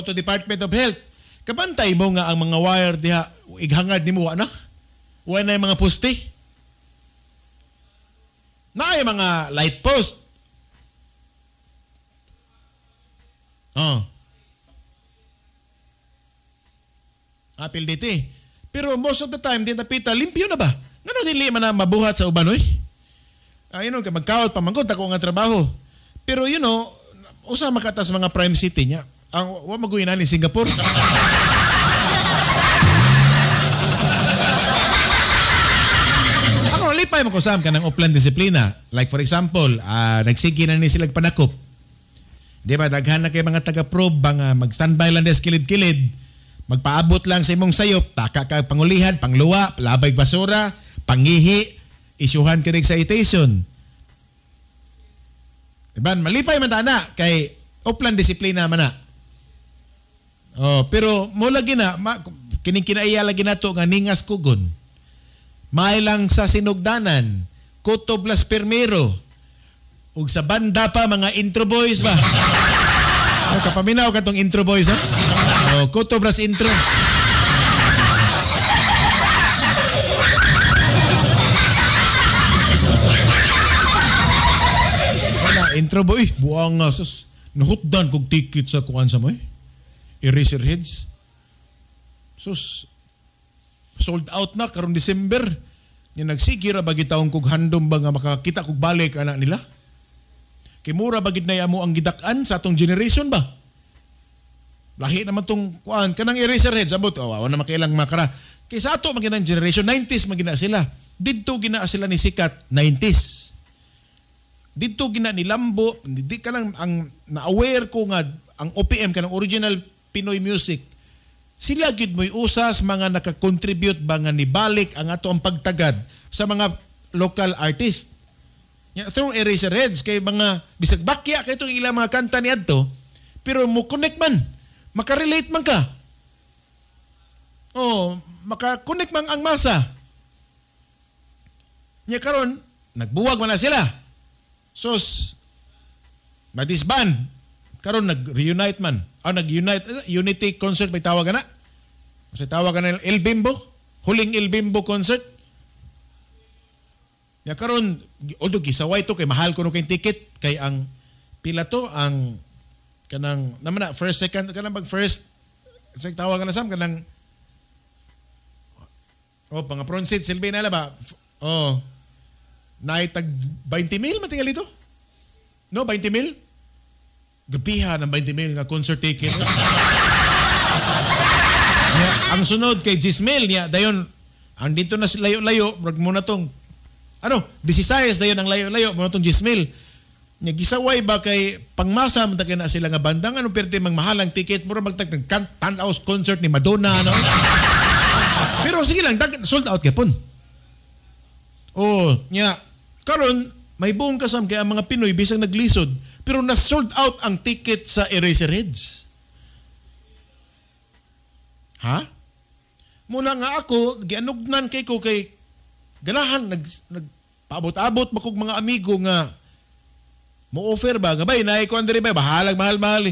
to Department of Health. Kabantay mo nga ang mga wire diha ighangad nimo wa na. Wa na mga poste. Na ay mga light post. Apil dito. Pero most of the time din tapita limpyo na ba? Ngano dili man na mabuhat sa uban oy? Ka magkawat pa mangkot ako nga trabaho. Pero usa makatas mga prime city niya. Ang wa maguinan ni Singapore. Ako lipay mo ko sam kanang offline disiplina. Like for example, nagsigi na ni sila panakop. Di ba daghan na kay mga taga-probe nga mag-standby lang des kilid-kilid. Magpaabot lang sa imong sayop, taka ka pangulihan, pangluwa, labay basura, pangihi, isyuhan ka citation. Diba? Malipay man na kay offline disiplina man na. Pero mo lagi na kining kinaiya lagi nato nga ningas kugon. May lang sa sinugdanan, Kutob Las Permero. Ug sa banda pa mga intro boys ba. Kapaminaw katong intro boys ha. Kutob Las intro. Intro boy, buang nga sus. Nahutdan kog ticket sa kuan sa mo Eraserheads. Sus, sold out na karon December. Nga nagsigira bagit taong kog handom ba nga makakita kog balik anak nila. Kay mura bagit na yamo ang gidak-an sa atong generation ba. Lahi naman tong kuan kanang Eraserheads abot wa na makailang makara. Kay sa ato maginang generation 90s magina sila. Didto gina sila ni sikat 90s. Didto gina ni Lambo, di ka lang ang na-aware ko nga ang OPM kanang original Pinoy music, sila gid mo'y usas mga nakakontribute ba nga nibalik ang ato ang pagtagad sa mga local artist. Through Eraserheads, kay mga bisag bakya kay itong ilang mga kanta ni adto, pero mo connect man, makarelate man ka. Makakonect man ang masa. Nya karon nagbuwag man na sila. Sos, madisband. Karon nag-reunite man. Nag-unite. Unity concert may tawag na. Kasi tawag na El Bimbo. Huling El Bimbo concert. Ya karon although gisaway to kay mahal ko no kay ticket kay ang pila to ang kanang naman na first second kanang bag first sa tawag na sam kanang pang front seat silbi na ba naitag 20,000 matingal ito. No, 20,000? Gabiha ng 20,000 nga concert ticket. Ang sunod kay 10,000 niya, dayon Ang dito na layo-layo, muna tong, 16 dayon ang layo-layo, muna tong 10,000. Nya gisaway ba kay pangmasa man na sila nga bandang perte mang mahalang ticket mura magtag ng tan-aus concert ni Madonna Pero sige lang sold out gyapon. Nya karon may buong kasam kay ang mga Pinoy bisang naglisod pero na sold out ang ticket sa Eraserheads. Ha? Muna nga ako gianugnan kay ko kay ganahan nagpaabot-abot makog mga amigo nga mo offer ba gabay na ko andre ba bahalag mahal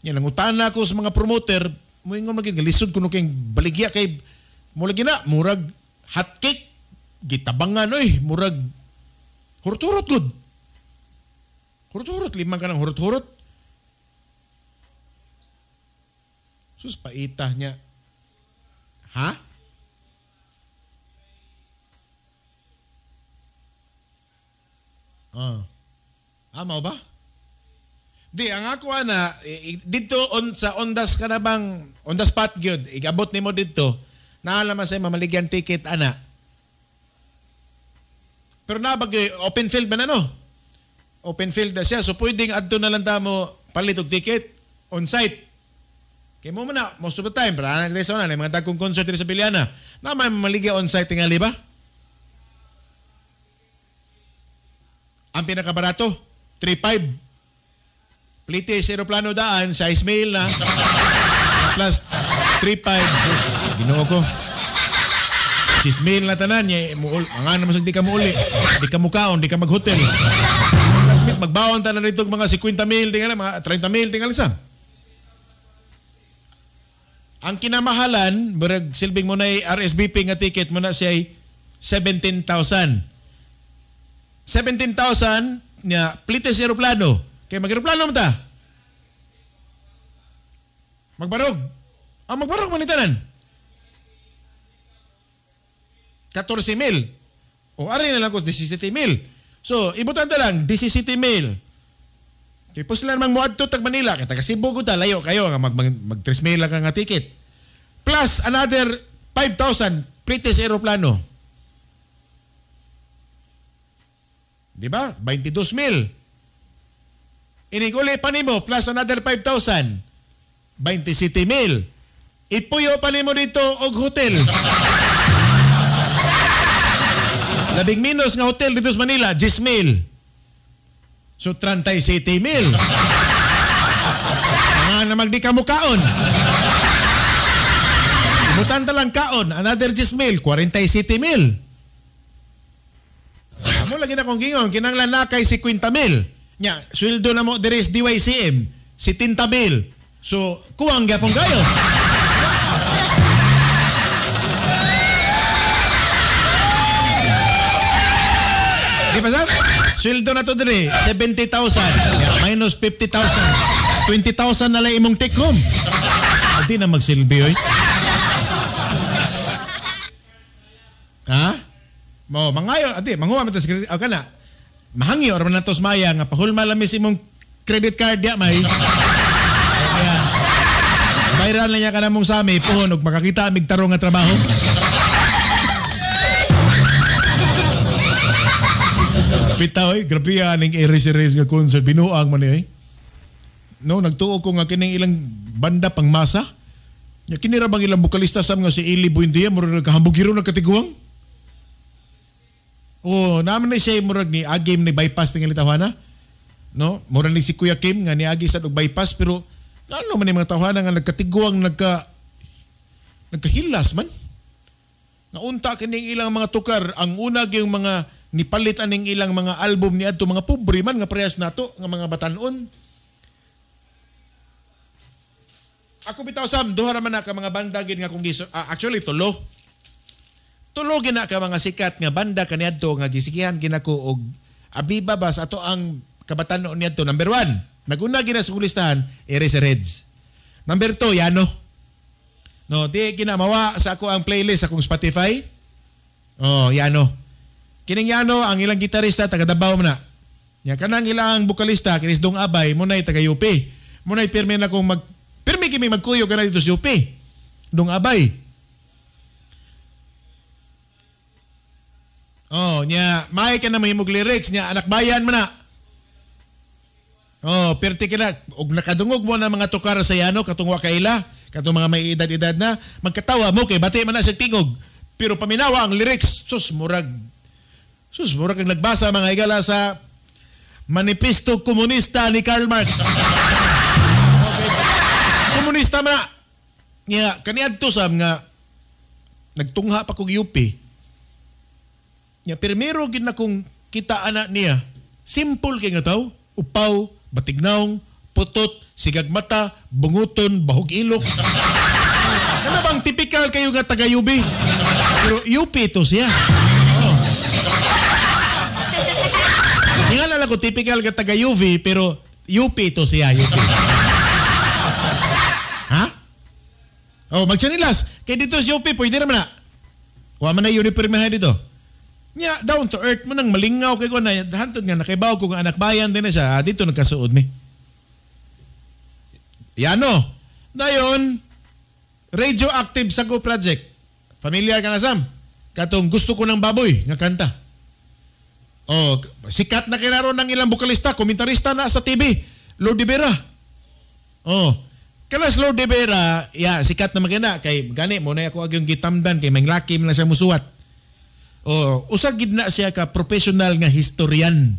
yan nangutan na ako sa mga promoter mo ingon maging lisod kuno kay baligya kay mo lagi na murag hot cake gitabangan murag hurot-hurot good hurot-hurot limang ka ng hurot-hurot sus paitah niya ha Amaw ba? Di, ang ako dito sa ondas ka na bang, on the spot gyud igabot nimo dito, naalaman sa mamaligyan ticket, ana. Pero open field man Open field na siya. So, pwedeng adto na lang mo palit og ticket on site. Kaya mo na, most of the time, para nag-reso na, mga dagkong concert sa Piliana, na may mamaligyan on site tingali ba? Ang pinakabarato, 3.5. Plitis, aeroplano daan, sa Ismail na. Plus 3.5. Ginoo ko. Ismail na tanan niya. Ang naman di ka muuli. Di ka mukaon, di ka mag-hotel. Magbaon tanan rito mga 50,000, tingala, mga 30,000, tingala isa. Ang kinamahalan, barag silbing mo na RSVP nga ticket mo na siya 17,000. 17,000 niya plites aeroplano. Kaya mag-aeroplano mo ta. Magbarog. Magbarog manitanan. 14,000. Ari na lang ko 17,000. So, ibutan ta lang 17,000. Kaya po sila namang muadto tag Manila. Kaya taga Cebu ko ta, layo kayo. Mag 3,000 lang nga ticket. Plus another 5,000 plites aeroplano. Diba? 22,000. Iniguli pa nimo plus another 5,000. 27,000. Ipuyo pa nimo dito og hotel. Labing minus nga hotel dito sa Manila, 10,000. So 37,000. Nga na magdi ka mukaon. Ibutan talang kaon, another 10,000, 47,000. Amo lagi na kong gingon, kinanglan na kay 50,000. Nya, sweldo na mo deres DYCM, 70,000. So, kuwang gyapon kayo. Di ba sab? Sweldo na to dire, 70,000. Minus 50,000. 20,000 na lang imong take home. Hindi na magsilbi, oy. Ha? Mo mangayo ati manguha man tas kana mahangyo ra man natos maya nga pahulma lamis imong credit card dia may kaya bayran na niya kana mong sami puhon og makakita mig tarong nga trabaho. Bitaw grabe aning Eraserheads nga concert binuang man no nagtuo ko nga kining ilang banda pang masa nya kinira bang ilang bokalista sam nga si Eli Buendia mura nagkahambugiro na katiguang. Naman na siya murag ni Agim ni bypass ng ilitawana. No? Murag ni si Kuya Kim nga ni Agi sa bypass pero ano man yung mga tawana nga nagkatiguang nagkahilas man. Naunta kining ilang mga tukar ang unag yung mga nipalit aning ilang mga album ni adto mga pobre man nga parehas nato nga mga batanon. Ako bitaw sam duha ra man ka mga banda gid nga kung actually tulo gina ka mga sikat nga banda kaniadto nga gisikihan ginako og Abiba bas ato ang kabatan-on niadto. Number 1, naguna gina sa listahan Eraserheads. Number 2, Yano. No, di ginamawa sa ako ang playlist akong Spotify. Yano. Kining Yano ang ilang gitarista taga Davao man na. Nya kanang ilang bokalista kinis Dong Abay mo nay taga UP. Mo nay pirmi na kong pirmi kimi magkuyo kana dito sa UP. Dong Abay. Oh, nya may ka na mahimog lyrics nya anak bayan man na. Oh, perti ka na og nakadungog mo na mga tukar sa yano katong wa kaila, katong mga may edad-edad na magkatawa mo kay bati man na sa tingog. Pero paminawa ang lyrics, sus murag kang nagbasa mga higala sa Manifesto Komunista ni Karl Marx. Okay. Komunista man na. Nya kaniadto sam nga nagtungha pa kog UP. Nya primero gid na kung kita ana niya. Simple kay nga taw, upaw, batignaong, putot, sigagmata, bunguton, bahog ilok. Ano bang typical kayo nga taga UB? Pero UP to siya. Oh. Hindi nga lang ako typical nga taga UV pero UP to siya. UP. Ha? Oh, magchanilas. Kaya dito sa UP, pwede naman na. Huwag man na uniformahan dito. Nya, down to earth mo nang malingaw kay ko na. Hantod nga, nakaibaw ko nga anak bayan din na siya. Dito nagkasuod mi. Yano. Dayon, radioactive Sago Project. Familiar ka na, Sam? Katong gusto ko ng baboy nga kanta. Oh, sikat na kinaro ng ilang bukalista, komentarista na sa TV. Lord de Vera. Oh, kalas Lord de Vera, sikat na maganda. Kay gani, muna ako agyong gitamdan, kay may laki na siya musuwat. Oh, usag gid na siya ka professional nga historian.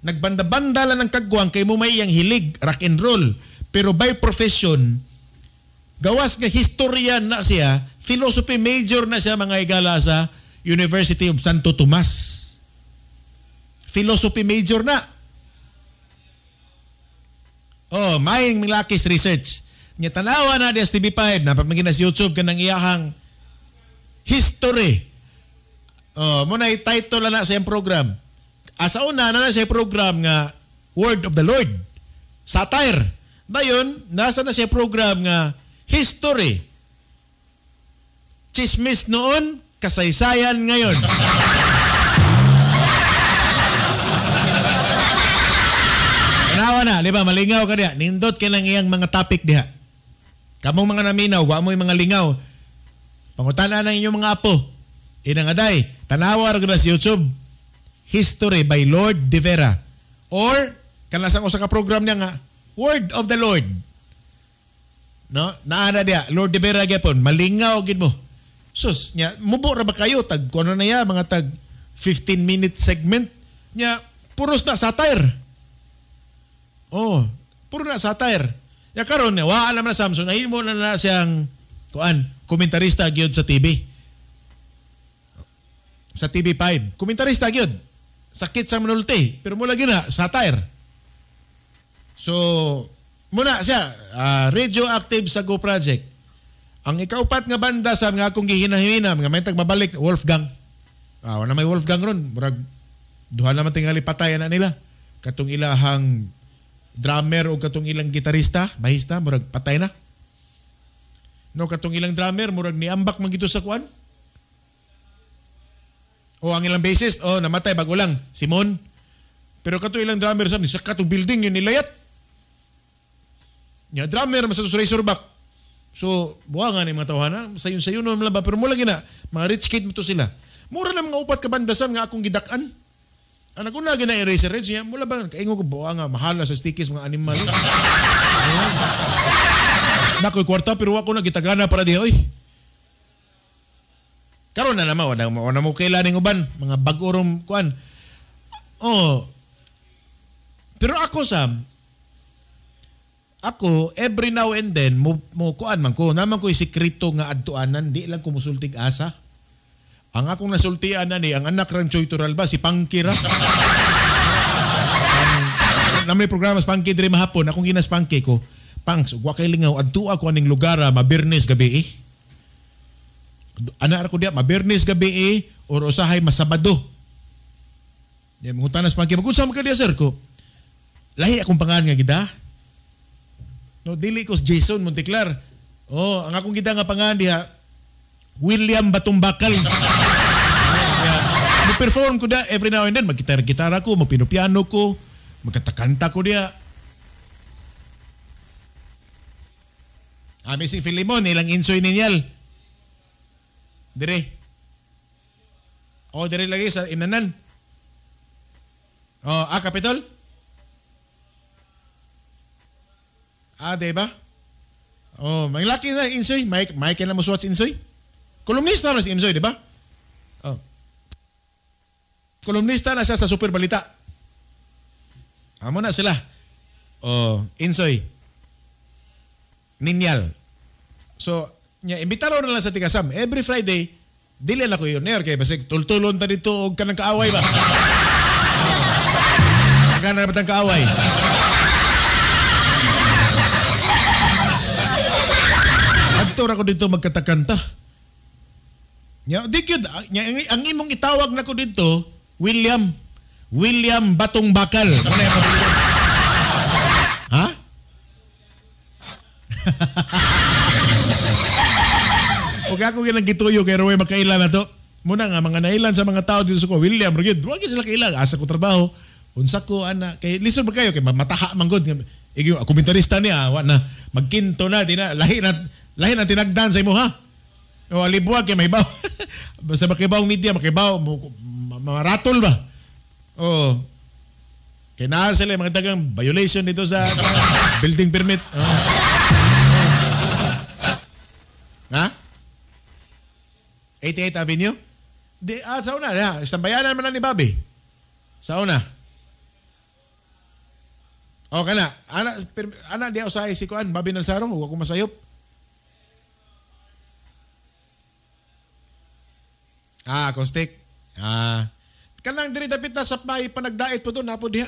Nagbanda-banda lang ng kagwang kay mo may iyang hilig, rock and roll. Pero by profession, gawas nga historian na siya, philosophy major na siya mga higala sa University of Santo Tomas. Philosophy major na. Oh, may milakis research. Nya tanawa na di TV5 na pamagina sa YouTube kanang iyahang history. Oh, muna i-title na sa iyang program. Asa una na siya program nga Word of the Lord. Satire. Dayon, nasa na siya program nga history. Chismis noon, kasaysayan ngayon. Tanawa na, di ba? Malingaw ka diha. Nindot ka ng iyang mga topic diha. Kamong mga naminaw, wa mo yung mga lingaw. Pangutana na inyong mga apo. Inangaday, tanawa rin na sa YouTube. History by Lord de Vera. Or, kanasang usa ka program niya nga, Word of the Lord. No? Naana diya, Lord de Vera gyapon, malingaw gid mo. Sus, nya mubo ra ba kayo tag kuno na ya mga tag 15-minute segment nya puros na satire. Oh, puro na satire. Ya karon wa alam na Samson nahimo na siyang komentarista gyud sa TV. Sa TV5, komentarista gyud. Sakit sa manulti, pero mula gina satire. So, muna siya, radioactive Sago Project. Ang ikaupat nga banda sa nga akong gihinahina, nga may tagmabalik, Wolfgang. Wala may Wolfgang ron. Murag, duha naman tingali patayan na nila. Katong ilahang drummer o katong ilang gitarista, bahista, murag patay na. No, katong ilang drummer, murag niambak magito sa kuan. O ang ilang bassist, namatay bago lang, Simon. Pero katong ilang drummer, sa katong building yun nilayat. Nya drummer mas sa Razorback. So, buwangan ni mga tawhana, sayon naman lang ba pero mula gina, mga rich kid mo to sila. Mura na mga upat ka bandasam nga akong gidak-an. Anak ko na gina eraser reds niya, mula ba kaingo ko buwanga mahala sa stickies mga animal. Nakoy kwarta pero ako na gitagana para di oy. Karon na naman wala mo kailaning uban, mga bag-urom kuan. Oh. Pero ako Sam, ako, every now and then, mo kuan man ko, naman ko isikreto nga adtuanan, di lang ko musultig asa. Ang akong nasultian na ni, ang anak ran Choy Turalba, si Pangki ra. Namay programa sa Pangki diri mahapon, akong ginas Pangki ko, Pangs, wa kay lingaw, adtua ko aning lugar, mabirnes gabi Anak ko diya, mabirnes gabi or usahay masabado. Di, mangutanas Pangki, magkunsa mo ka diya sir ko, lahi akong pangalan nga gida. No, dili ko Jason Monteclar. Oh, ang akong kita nga pangalan diha William Batumbakal. Mo-perform ko da every now and then, maggitar-gitara ko, magpiano-piano ko, magkanta-kanta ko diha. Ami si Filimon, ilang insoy ninyal. Dire. O, dire lagi sa inanan. O, Capitol? Diba? O, may laki na Insoy. May kailan mo suwat si Insoy? Kolumnista na si Insoy, diba? O. Kolumnista na siya sa Super Balita. Amo na sila. O, Insoy. Ninyal. So, imbitaro na lang sa Tikasam. Every Friday, dili na ko yun. Kaya basig, tultulon ta dito o ka ng kaaway ba? Ka na ba tang kaaway? Adto ra ko dito magkatakanta. Di yun, ang imong itawag na ko dito, William Batong Bakal. Ha? Huwag ako ginagituyo kaya raway makailan na to. Muna nga, mga nailan sa mga tao dito sa ko, William, Brigid, huwag sila kailan. Asa ko trabaho, unsa ko, kay listen ba kayo, kay mataha manggod. Komentarista niya, na, magkinto na, lahi na tinagdan sa imo, ha? O alibuag, kay may baw. Basta makibaw media, makibaw, maratol ba? O, kaya na sila mga dagang violation dito sa building permit. Ha? 88 Avenue? Sa una, istambayanan naman na ni Bobby. Sa una. O, kana. Ana, di ako sa si Kuan, Bobby Nalsarong, huwag ako masayop. Acoustic. Kanang diri dapit na sa may panagdait po doon, napo diha.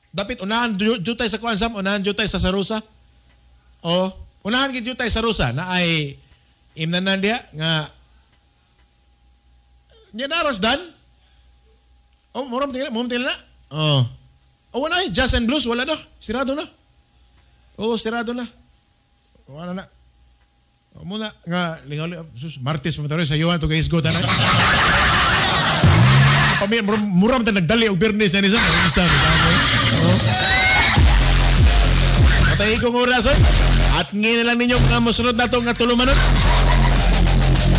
Dapit, unahan jutay sa Kuan Sam, unahan jutay sa Sarusa. O, unahan gid jutay sa Sarusa, na ay imnanan diha nga nya naras dan. Oh, muram tingala na. Oh. Oh, wala Jazz and Blues, wala na. Sirado na. Oh, sirado na. Wala na. Oh, muna nga lingaw Martes pumunta sa Yohan to guys go tanan. Pamir muram ta nagdali og Bernes na nisa. Oh. Matay ko oras at ngin lang ninyo nga mosunod nato nga tulumanon.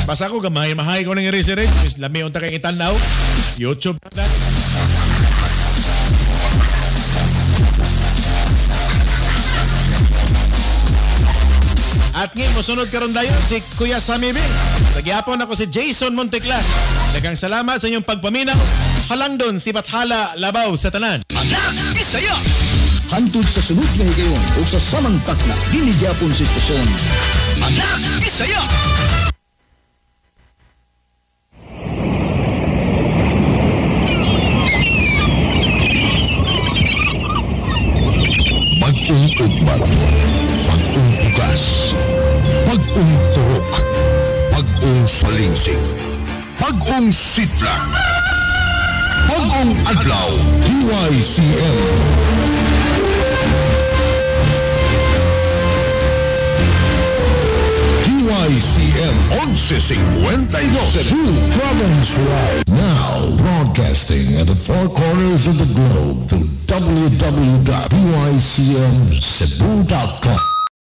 Basta ko gamay mahay ko nang i-research, lami unta kay itanaw. YouTube na. At ngayon, musunod karon dayon si Kuya Sammy B. Nagyapon ako si Jason Monteclas. Daghang salamat sa inyong pagpaminaw. Halangdon si Bathala Labaw sa tanan. Anak Bisaya! Hantod sa sunod nga higayon o sa samantag na dinigyapon sa istasyon. Anak Bisaya! Pag-ung ugmat, pag-ung ugas, pag-ung turok, pag-ung salingsing, pag-ung sitlang, pag-ung adlaw, DYCM. DYCM 1152 Cebu Province Wide. Now broadcasting at the four corners of the globe through www.dycmcebu.com.